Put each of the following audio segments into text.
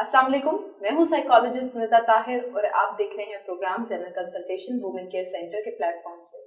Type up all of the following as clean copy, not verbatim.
अस्सलाम वालेकुम, मैं हूँ साइकोलॉजिस्ट निदा ताहिर और आप देख रहे हैं programme general consultation women care centre के प्लेटफॉर्म से।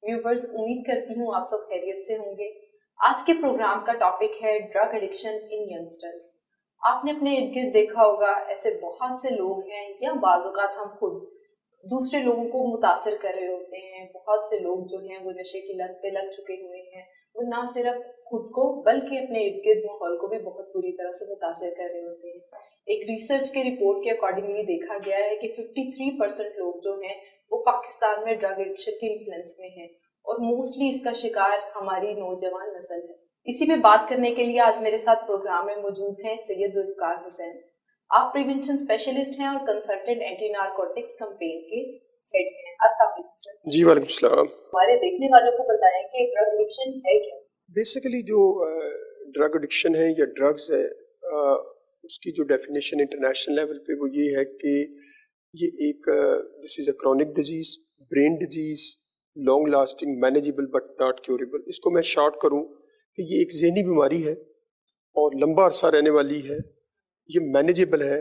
व्यूवर्स, उम्मीद करती हूँ आप सब खैरियत से होंगे। आज के प्रोग्राम का टॉपिक है ड्रग एडिक्शन इन यंगस्टर्स। आपने अपने इर्द गिर्द देखा होगा, ऐसे बहुत से लोग हैं या बाज़ औक़ात हम खुद दूसरे लोगों को मुतासिर कर रहे होते हैं। बहुत से लोग जो हैं वो नशे की लत पे लग चुके हुए हैं। वो ना सिर्फ खुद को बल्कि अपने इर्द गिर्द माहौल को भी बहुत बुरी तरह से मुतासिर कर रहे होते हैं। एक रिसर्च के रिपोर्ट के अकॉर्डिंगली देखा गया है कि 53% लोग जो हैं वो पाकिस्तान में ड्रग एडिक्शन के इन्फ्लुएंस में हैं और मोस्टली इसका शिकार हमारी नौजवान नस्ल है। इसी पे बात करने के लिए आज मेरे साथ प्रोग्राम में मौजूद हैं सैयद जुल्फकार हुसैन। आप प्रिवेंशन स्पेशलिस्ट हैं और कंसल्टेंट एंटी नारकोटिक्स कैंपेन के हेड हैं। अस्सलाम वालेकुम सर। जी वालेकुम सलाम। हमारे देखने वालों को बताएं कि ड्रग एडिक्शन है क्या? बेसिकली जो ड्रग एडिक्शन है या ड्रग्स है, उसकी जो डेफिनेशन इंटरनेशनल लेवल पे वो ये है कि ये एक this is a chronic disease, brain disease, long lasting, manageable but not curable. इसको मैं शॉर्ट करूँ कि ये एक ज़हनी बीमारी है और लंबा अरसा रहने वाली है। ये मैनेजेबल है,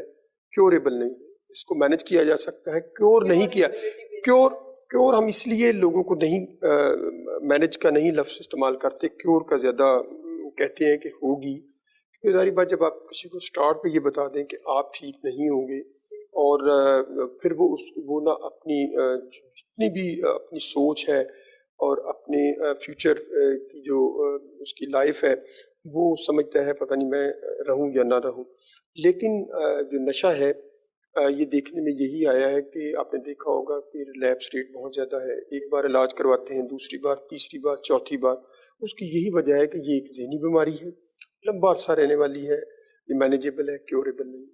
क्योरेबल नहीं। इसको मैनेज किया जा सकता है, क्योर नहीं किया। क्योर हम इसलिए लोगों को नहीं मैनेज का नहीं लफ्ज़ इस्तेमाल करते, क्योर का ज़्यादा कहते हैं कि होगी। क्योंकि सारी बात जब आप किसी को स्टार्ट पे ये बता दें कि आप ठीक नहीं होंगे और फिर वो ना अपनी जितनी भी अपनी सोच है और अपने फ्यूचर की जो उसकी लाइफ है वो समझता है पता नहीं मैं रहूं या ना रहूं। लेकिन जो नशा है ये देखने में यही आया है कि आपने देखा होगा कि रिलैप्स रेट बहुत ज़्यादा है। एक बार इलाज करवाते हैं, दूसरी बार, तीसरी बार, चौथी बार। उसकी यही वजह है कि ये एक ज़हनी बीमारी है, लंबा अरसा रहने वाली है, ये मैनेजेबल है, क्योरेबल नहीं।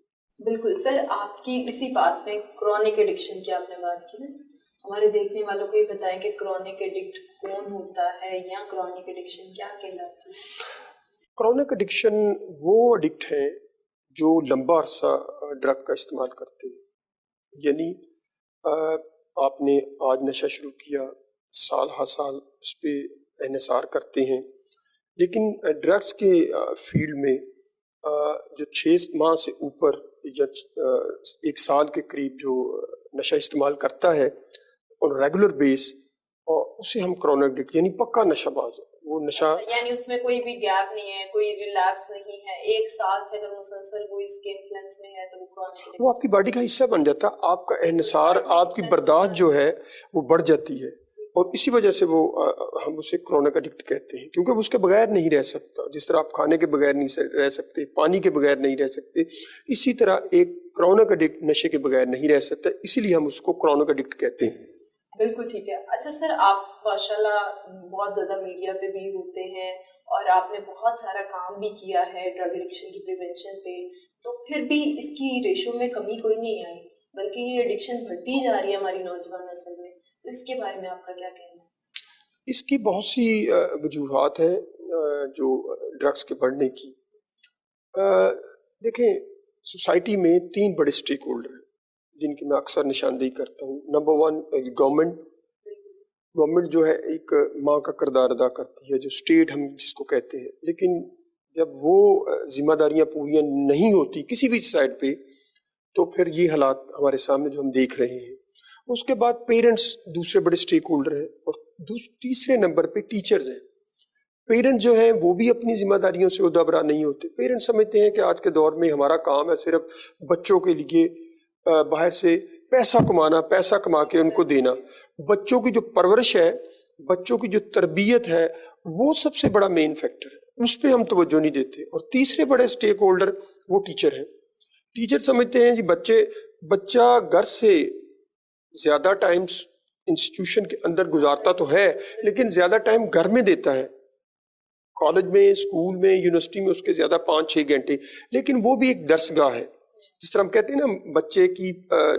बिल्कुल सर, आपकी इसी बात में क्रॉनिक एडिक्शन की आपने बात की ना, हमारे देखने वालों को ये बताएं कि क्रॉनिक एडिक्ट कौन होता है या क्रॉनिक एडिक्शन क्या कहलाती है? क्रॉनिक एडिक्शन वो एडिक्ट हैं जो लंबा अरसा ड्रग का इस्तेमाल करते हैं। यानी आपने आज नशा शुरू किया, साल हर साल उस पर एहसार करते हैं। लेकिन ड्रग्स के फील्ड में जो 6 माह से ऊपर या 1 साल के करीब जो नशा इस्तेमाल करता है और रेगुलर बेस, और उसे हम क्रॉनिक एडिक्ट यानी पक्का नशाबाज है। वो नशा यानी उसमें कोई भी गैप नहीं है, कोई रिलैप्स नहीं है, 1 साल से अगर मुसलसल वो इसके इन्फ्लुएंस में है तो वो क्रॉनिक, वो आपकी बॉडी का हिस्सा बन जाता है। आपका एहसार, आपकी बर्दाश्त जो है वो बढ़ जाती है और इसी वजह से वो हम उसे क्रॉनिक एडिक्ट कहते हैं, क्योंकि वो उसके बगैर नहीं रह सकता। जिस तरह आप खाने के बगैर नहीं रह सकते, पानी के बगैर नहीं रह सकते, इसी तरह एक क्रॉनिक एडिक्ट नशे के बगैर नहीं रह सकता। इसीलिए हम उसको क्रॉनिक एडिक्ट कहते हैं। बिल्कुल ठीक है। अच्छा सर, आप माशाल्लाह बहुत ज़्यादा मीडिया पे भी होते हैं और आपने बहुत सारा काम भी किया है ड्रग एडिक्शन की प्रिवेंशन पे, तो फिर भी इसकी रेशो में कमी कोई नहीं आई, बल्कि ये एडिक्शन बढ़ती जा रही है हमारी नौजवान नस्ल में। तो इसके बारे में आपका क्या कहना है? इसकी बहुत सी वजूहात हैं जो ड्रग्स के बढ़ने की। देखें, सोसाइटी में 3 बड़े स्टेक होल्डर हैं जिनकी मैं अक्सर निशानदेही करता हूँ। Number 1 government. गवर्नमेंट जो है एक माँ का किरदार अदा करती है, जो स्टेट हम जिसको कहते हैं। लेकिन जब वो जिम्मेदारियाँ पूरी नहीं होती किसी भी साइड पे, तो फिर ये हालात हमारे सामने जो हम देख रहे हैं। उसके बाद पेरेंट्स दूसरे बड़े स्टेक होल्डर हैं और तीसरे नंबर पे टीचर्स हैं। पेरेंट्स जो हैं वो भी अपनी जिम्मेदारियों से उदाबरा नहीं होते। पेरेंट्स समझते हैं कि आज के दौर में हमारा काम है सिर्फ बच्चों के लिए बाहर से पैसा कमाना, पैसा कमा के उनको देना। बच्चों की जो परवरिश है, बच्चों की जो तरबियत है, वो सबसे बड़ा मेन फैक्टर है, उस पर हम तवज्जो नहीं देते। और तीसरे बड़े स्टेक होल्डर वो टीचर हैं। टीचर समझते हैं जी बच्चा घर से ज़्यादा टाइम इंस्टीट्यूशन के अंदर गुजारता तो है, लेकिन ज़्यादा टाइम घर में देता है। कॉलेज में, स्कूल में, यूनिवर्सिटी में उसके ज़्यादा 5-6 घंटे, लेकिन वो भी एक दरसगाह है। जिस तरह हम कहते हैं ना, बच्चे की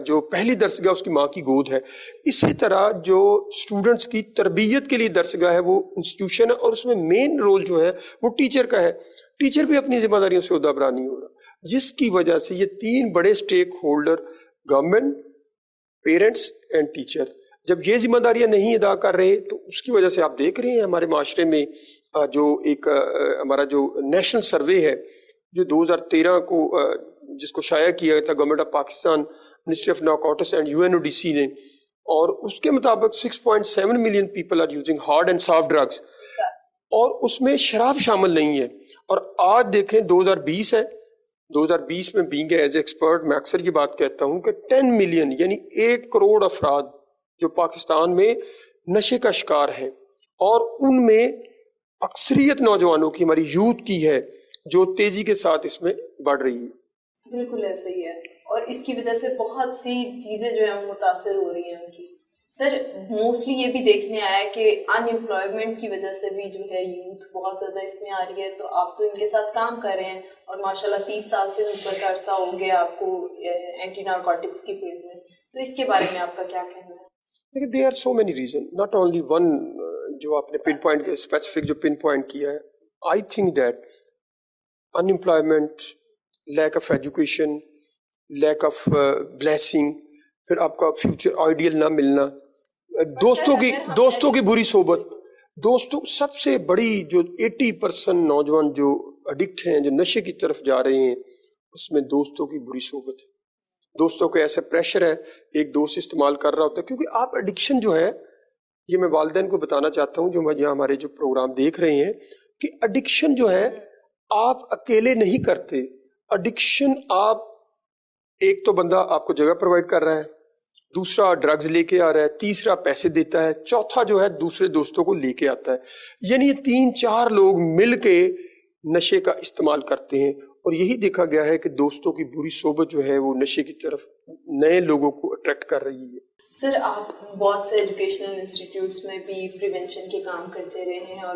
जो पहली दरसगाह उसकी माँ की गोद है, इसी तरह जो स्टूडेंट्स की तरबियत के लिए दरसगाह है वो इंस्टीट्यूशन है, और उसमें मेन रोल जो है वो टीचर का है। टीचर भी अपनी जिम्मेदारियों से उदाबरा नहीं हो रहा, जिसकी वजह से ये 3 बड़े stake holder government, parents and teacher, जब ये जिम्मेदारियां नहीं अदा कर रहे तो उसकी वजह से आप देख रहे हैं हमारे माशरे में जो एक हमारा जो नेशनल सर्वे है जो 2013 को جس کو شائع کیا گیا تھا government of Pakistan, ministry of narcotics and UNODC نے، اور اس کے مطابق 6.7 million people are using hard and soft drugs, اور اس میں شراب شامل نہیں ہے۔ اور آج دیکھیں 2020 ہے، 2020 میں بینگ ایز ایکسپرٹ میں اکثر یہ بات کہتا ہوں کہ 10 ملین یعنی 1 کروڑ افراد جو پاکستان میں نشے کا شکار ہیں، اور ان میں اکثریت نوجوانوں کی، ہماری یوتھ کی ہے جو تیزی کے ساتھ اس میں بڑھ رہی ہے۔ بالکل ایسا ہی ہے، اور اس کی وجہ سے بہت سی چیزیں جو ہیں متاثر ہو رہی ہیں ان کی۔ سر موسٹلی یہ بھی دیکھنے آیا ہے کہ ان امپلائمنٹ کی وجہ سے بھی جو ہے یوتھ بہت زیادہ اس میں آ رہی ہے، تو آپ تو ان کے ساتھ کام کر رہے ہیں اور ماشاءاللہ 30 سال سے اوپر کا عرصہ ہو گیا آپ کو اینٹی نارکوٹکس کی فیلڈ میں، تو اس کے بارے میں آپ کا کیا کہنا ہے؟ لیکن they are so many reason, not only one جو آپ نے پن پوائنٹ اسپیسیفک جو پن پوائنٹ کیا ہے۔ I think that in employment, lack of education, lack of blessing, پھر آپ کا فیوچر آئیڈیل نہ ملنا، دوستوں کی بری صحبت، دوستوں سب سے بڑی جو 80% نوجوان جو اڈکٹ ہیں، جو نشے کی طرف جا رہے ہیں، اس میں دوستوں کی بری صحبت ہے۔ دوستوں کے ایسے پریشر ہے، ایک دوست استعمال کر رہا ہوتا ہے، کیونکہ آپ ایڈکشن جو ہے، یہ میں والدین کو بتانا چاہتا ہوں جو یہاں ہمارے جو پروگرام دیکھ رہے ہیں، کہ ایڈکشن جو ہے آپ اکیلے نہیں کرتے۔ ایڈکشن آپ، ایک تو بندہ آپ کو جگہ پرووائڈ کر رہا ہے، دوسرا ڈرگز لے کے آ رہا ہے، تیسرا پیسے دیتا ہے، چوتھا جو ہے دوسرے دوستوں کو لے کے آتا ہے، یعنی یہ 3-4 لوگ مل کے نشے کا استعمال کرتے ہیں، اور یہی دیکھا گیا ہے کہ دوستوں کی بری صحبت جو ہے وہ نشے کی طرف نئے لوگوں کو اٹریکٹ کر رہی ہے۔ سر آپ بہت سے ایجوکیشنل انسٹیٹیوٹس میں بھی پریونشن کے کام کرتے رہے ہیں اور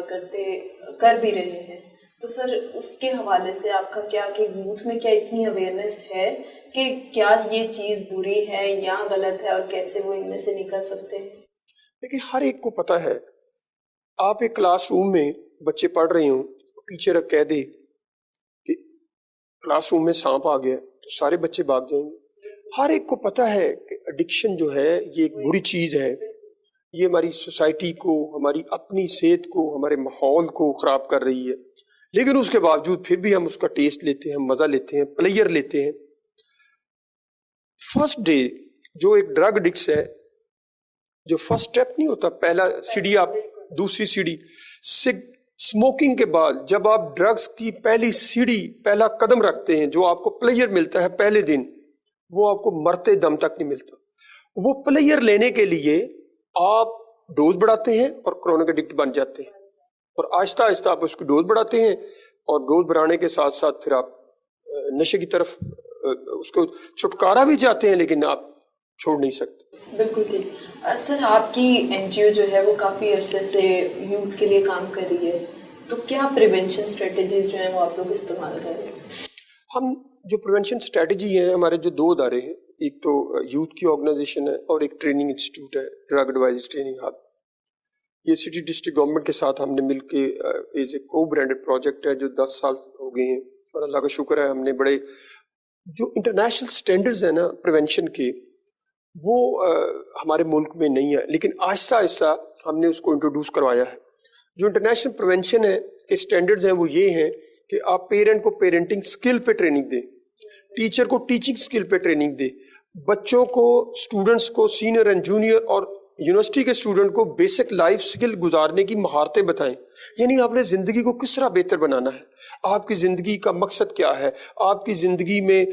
کر بھی رہے ہیں، تو سر اس کے حوالے سے آپ کا کیا کہ یوتھ میں کیا اتنی اویئرنیس ہے کہ کیا یہ چیز بری ہے یا غلط ہے، اور کیسے وہ ان میں سے نکل سکتے ہیں؟ لیکن ہر ایک کو پتا ہے، آپ ایک کلاس روم میں بچے پڑھ رہے ہوں، ٹیچر کہہ دے کہ کلاس روم میں سانپ آ گیا تو سارے بچے بھاگ جائیں گے۔ ہر ایک کو پتا ہے کہ ایڈکشن جو ہے یہ ایک بری چیز ہے، یہ ہماری سوسائٹی کو، ہماری اپنی صحت کو، ہمارے ماحول کو خراب کر رہی ہے، لیکن اس کے باوجود پھر بھی ہم اس کا ٹیسٹ لیتے ہیں، مزہ لیتے ہیں، پلیئر لیتے ہیں۔ فرسٹ ڈے جو ایک ڈرگ ایڈکٹس ہے، جو فرسٹ سٹیپ نہیں ہوتا، پہلا سیڑھی آپ، دوسری سیڑھی اسموکنگ کے بعد جب آپ ڈرگز کی پہلی سیڑھی، پہلا قدم رکھتے ہیں، جو آپ کو پلیئر ملتا ہے پہلے دن، وہ آپ کو مرتے دم تک نہیں ملتا۔ وہ پلیئر لینے کے لیے آپ ڈوز بڑھاتے ہیں اور کرونک ایڈکٹ بن جاتے ہیں، اور آہستہ آہستہ آپ اس کی ڈوز بڑھاتے ہیں، اور ڈوز بڑھانے کے ساتھ ساتھ پھر آپ نشے کی طرف اس کو چھٹکارا بھی چاہتے ہیں، لیکن آپ چھوڑ نہیں سکتے۔ بالکل ٹھیک۔ سر آپ کی NGO جو ہے وہ کافی عرصے سے یوتھ کے لیے کام کر رہی ہے، تو کیا پریونشن اسٹریٹجیز جو ہیں وہ آپ لوگ استعمال کر رہے ہیں؟ ہم جو پریونشن اسٹریٹجی ہے، ہمارے جو 2 ادارے ہیں، ایک تو یوتھ کی آرگنائزیشن ہے اور ایک ٹریننگ انسٹیٹیوٹ ہے، ڈرگ ایڈوائزری ٹریننگ ہب۔ یہ سٹی ڈسٹرکٹ گورنمنٹ کے ساتھ ہم نے مل کے ایز اے کو برانڈڈ پروجیکٹ ہے جو 10 سال ہو گئے ہیں، اور اللہ کا شکر ہے ہم نے بڑے جو انٹرنیشنل سٹینڈرڈز ہیں نا پریونشن کے، وہ ہمارے ملک میں نہیں ہے، لیکن آہستہ آہستہ ہم نے اس کو انٹروڈیوس کروایا ہے۔ جو انٹرنیشنل پریونشن ہے کے سٹینڈرڈز ہیں وہ یہ ہیں کہ آپ پیرنٹ کو پیرنٹنگ سکل پہ ٹریننگ دیں، ٹیچر کو ٹیچنگ سکل پہ ٹریننگ دیں، بچوں کو، اسٹوڈنٹس کو، سینئر اینڈ جونیئر اور یونیورسٹی کے اسٹوڈنٹ کو بیسک لائف سکل گزارنے کی مہارتیں بتائیں، یعنی آپ نے زندگی کو کس طرح بہتر بنانا ہے، آپ کی زندگی کا مقصد کیا ہے، آپ کی زندگی میں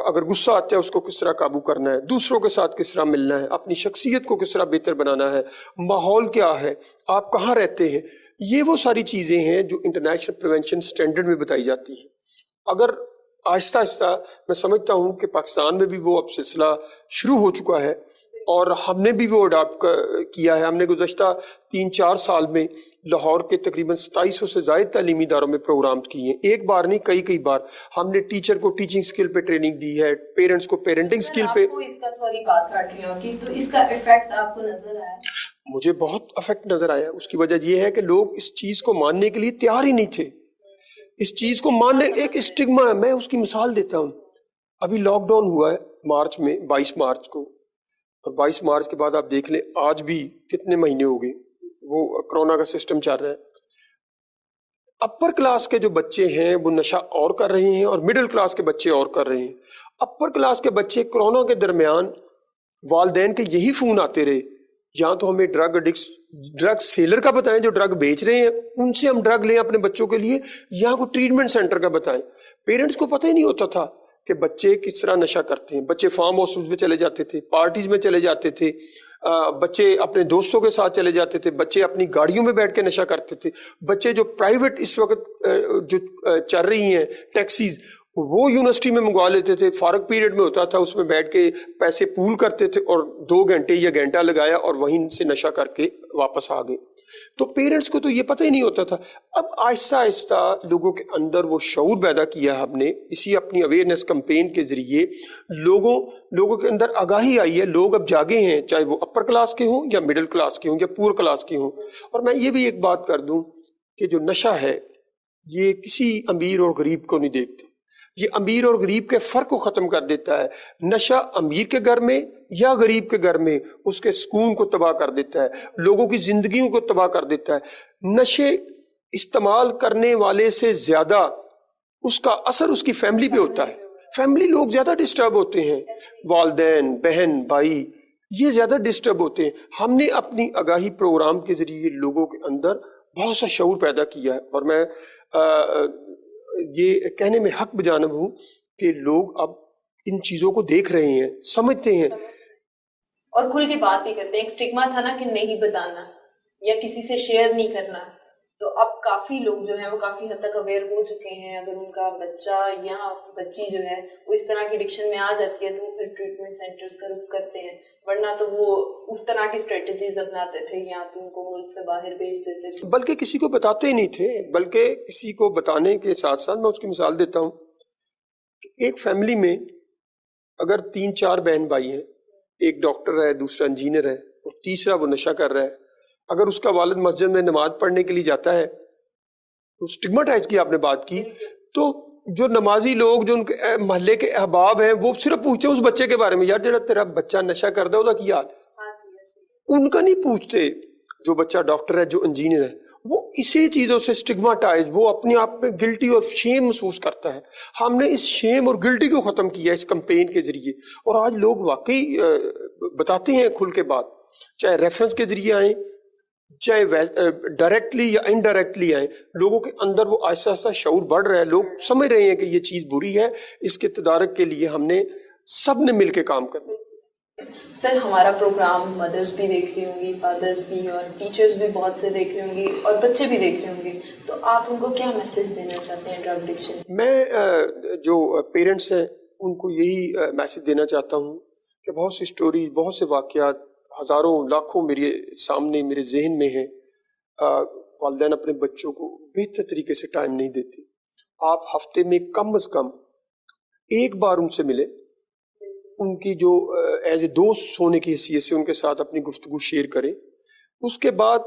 اگر غصہ آتا ہے اس کو کس طرح قابو کرنا ہے، دوسروں کے ساتھ کس طرح ملنا ہے، اپنی شخصیت کو کس طرح بہتر بنانا ہے، ماحول کیا ہے، آپ کہاں رہتے ہیں، یہ وہ ساری چیزیں ہیں جو انٹرنیشنل پریونشن سٹینڈرڈ میں بتائی جاتی ہیں۔ اگر آہستہ آہستہ میں سمجھتا ہوں کہ پاکستان میں بھی وہ اب سلسلہ شروع ہو چکا ہے، اور ہم نے بھی وہ اڈاپٹ کیا ہے۔ ہم نے گزشتہ 3-4 سال میں لاہور کے تقریباً 2700 سے زائد تعلیمی اداروں میں پروگرام کیے ہیں، ایک بار نہیں کئی بار۔ ہم نے ٹیچر کو ٹیچنگ سکل پہ ٹریننگ دی ہے، پیرنٹس کو پیرنٹنگ سکل پہ۔ بات کاٹ رہی ہوں کہ تو اس کا ایفیکٹ آپ کو نظر آیا؟ مجھے بہت افیکٹ نظر آیا۔ اس کی وجہ یہ ہے کہ لوگ اس چیز کو ماننے کے لیے تیار ہی نہیں تھے، اس چیز کو ماننے، ایک اسٹگما ہے۔ میں اس کی مثال دیتا ہوں، ابھی لاک ڈاؤن ہوا ہے مارچ میں، 22 مارچ کو، اور 22 مارچ کے بعد آپ دیکھ لیں آج بھی کتنے مہینے ہو گئے، وہ کرونا کا سسٹم چل رہا ہے۔ अपर क्लास के जो बच्चे हैं वो नशा और कर रहे हैं और मिडिल क्लास के बच्चे और कर रहे हैं। अपर क्लास के बच्चे कोरोना के दरमियान वालदैन के यही फ़ोन आते रहे, या तो हमें ड्रग सेलर का बताएं जो ड्रग बेच रहे हैं, उनसे हम ड्रग लें अपने बच्चों के लिए, या कोई ट्रीटमेंट सेंटर का बताएं। पेरेंट्स को पता ही नहीं होता था कि बच्चे किस तरह नशा करते हैं। बच्चे फार्म हाउस में चले जाते थे, पार्टीज में चले जाते थे, बच्चे अपने दोस्तों के साथ चले जाते थे, बच्चे अपनी गाड़ियों में बैठ के नशा करते थे। बच्चे जो प्राइवेट इस वक्त जो चल रही हैं टैक्सीज, वो यूनिवर्सिटी में मंगवा लेते थे, फारग पीरियड में होता था, उसमें बैठ के पैसे पूल करते थे और 2 घंटे या घंटा लगाया और वहीं से नशा करके वापस आ गए। तो पेरेंट्स को तो ये पता ही नहीं होता था। अब आहिस्ता आहिस्ता लोगों के अंदर वो शऊर पैदा किया हमने, इसी अपनी अवेयरनेस कैंपेन के जरिए लोगों के अंदर आगाही आई है। लोग अब जागे हैं, चाहे वो अपर क्लास के हों या मिडिल क्लास के हों या पुअर क्लास के हों। और मैं ये भी एक बात कर दूं कि जो नशा है ये किसी अमीर और गरीब को नहीं देखता, ये अमीर और गरीब के फर्क को खत्म कर देता है। नशा अमीर के घर में या गरीब के घर में उसके सुकून को तबाह कर देता है, लोगों की जिंदगियों को तबाह कर देता है। नशे इस्तेमाल करने वाले से ज्यादा उसका असर उसकी फैमिली पे होता है। फैमिली लोग ज्यादा डिस्टर्ब होते हैं, वालदैन, बहन, भाई ये ज्यादा डिस्टर्ब होते हैं। हमने अपनी आगाही प्रोग्राम के जरिए लोगों के अंदर बहुत सा शऊर पैदा किया है और मैं ये कहने में हक बजानब हूँ कि लोग अब इन चीजों को देख रहे हैं, समझते हैं और खुल के बात भी करते हैं। एक स्टिग्मा था ना कि नहीं बताना या किसी से शेयर नहीं करना, तो अब काफी लोग जो हैं वो काफी हद तक अवेयर हो चुके हैं। अगर उनका बच्चा या बच्ची जो है वो इस तरह की एडिक्शन में आ जाती है तो वो फिर ट्रीटमेंट सेंटर्स का रुख करते हैं, वरना तो वो उस तरह की स्ट्रेटजीज अपनाते थे या तो उनको मुल्क से बाहर भेज देते थे, बल्कि किसी को बताते ही नहीं थे। बल्कि किसी को बताने के साथ साथ मैं उसकी मिसाल देता हूँ। एक फैमिली में अगर 3-4 बहन भाई हैं, एक डॉक्टर है, दूसरा इंजीनियर है और तीसरा वो नशा कर रहा है, अगर उसका वालिद मस्जिद में नमाज पढ़ने के लिए जाता है तो स्टिग्मेटाइज की आपने बात की, तो जो नमाजी लोग जो उनके मोहल्ले के अहबाब हैं वो सिर्फ पूछते हैं उस बच्चे के बारे में, यार जेड़ा तेरा बच्चा नशा करदा ओदा की हाल, उनका नहीं पूछते। जो बच्चा डॉक्टर है, जो इंजीनियर है, वो इसी चीजों से स्टिग्मेटाइज, वो अपने आप में गिल्टी और शेम महसूस करता है। हमने इस शेम और गिल्टी को खत्म किया इस कैंपेन के जरिए और आज लोग वाकई बताते हैं खुल के बात, चाहे रेफरेंस के जरिए आए, चाहे डायरेक्टली या इनडायरेक्टली आए। लोगों के अंदर वो आहिस्ता आहिस्ता शऊर बढ़ रहा है, लोग समझ रहे हैं कि ये चीज बुरी है, इसके तदारक के लिए हमने सब ने मिलकर काम करना। सर, हमारा प्रोग्राम मदर्स भी देख रही होंगी, फादर्स भी और टीचर्स भी बहुत से देख रहे होंगे और बच्चे भी देख रहे होंगे, तो आप उनको क्या मैसेज देना चाहते हैं ड्रग एडिक्शन? मैं जो पेरेंट्स हैं उनको यही मैसेज देना चाहता हूँ कि बहुत सी स्टोरी, बहुत से वाक़यात, हज़ारों लाखों मेरे सामने, मेरे जहन में हैं। वालिदैन अपने बच्चों को बेहतर तरीके से टाइम नहीं देते। आप हफ्ते में कम से कम एक बार उनसे मिले, उनकी जो एज ए दोस्त होने की हैसियत से उनके साथ अपनी गुफ्तगू शेयर करें। उसके बाद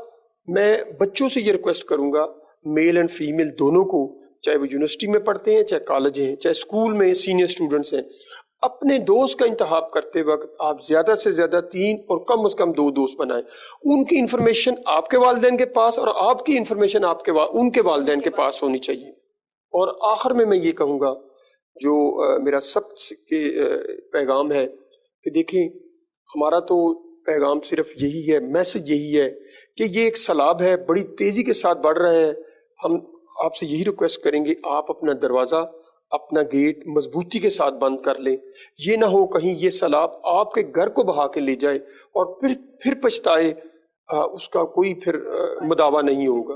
मैं बच्चों से ये रिक्वेस्ट करूँगा, मेल एंड फीमेल दोनों को, चाहे वो यूनिवर्सिटी में पढ़ते हैं, चाहे कॉलेज हैं, चाहे स्कूल में सीनियर स्टूडेंट्स हैं, अपने दोस्त का इंतखाब करते वक्त आप ज़्यादा से ज़्यादा 3 और कम से कम 2 दोस्त बनाएं। उनकी इंफॉर्मेशन आपके वालिदैन के पास और आपकी इंफॉर्मेशन उनके वालिदैन के पास होनी चाहिए। और आखिर में मैं ये कहूँगा, जो मेरा सबके पैगाम है कि देखें, हमारा तो पैगाम सिर्फ यही है, मैसेज यही है कि ये एक सैलाब है, बड़ी तेज़ी के साथ बढ़ रहा है। हम आपसे यही रिक्वेस्ट करेंगे, आप अपना दरवाज़ा, अपना गेट मजबूती के साथ बंद कर लें। ये ना हो कहीं ये सैलाब आपके घर को बहा के ले जाए और फिर पछताए, उसका कोई फिर मुदावा नहीं होगा।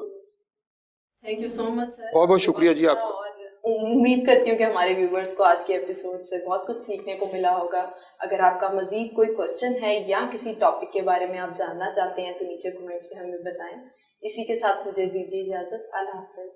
Thank you so much sir. बहुत बहुत शुक्रिया जी आपका। उम्मीद करती हूँ कि हमारे व्यूवर्स को आज के एपिसोड से बहुत कुछ सीखने को मिला होगा। अगर आपका मजीद कोई क्वेश्चन है या किसी टॉपिक के बारे में आप जानना चाहते हैं तो नीचे कमेंट्स में हमें बताएं। इसी के साथ मुझे दीजिए इजाजत। अल्लाह हाफ़िज़।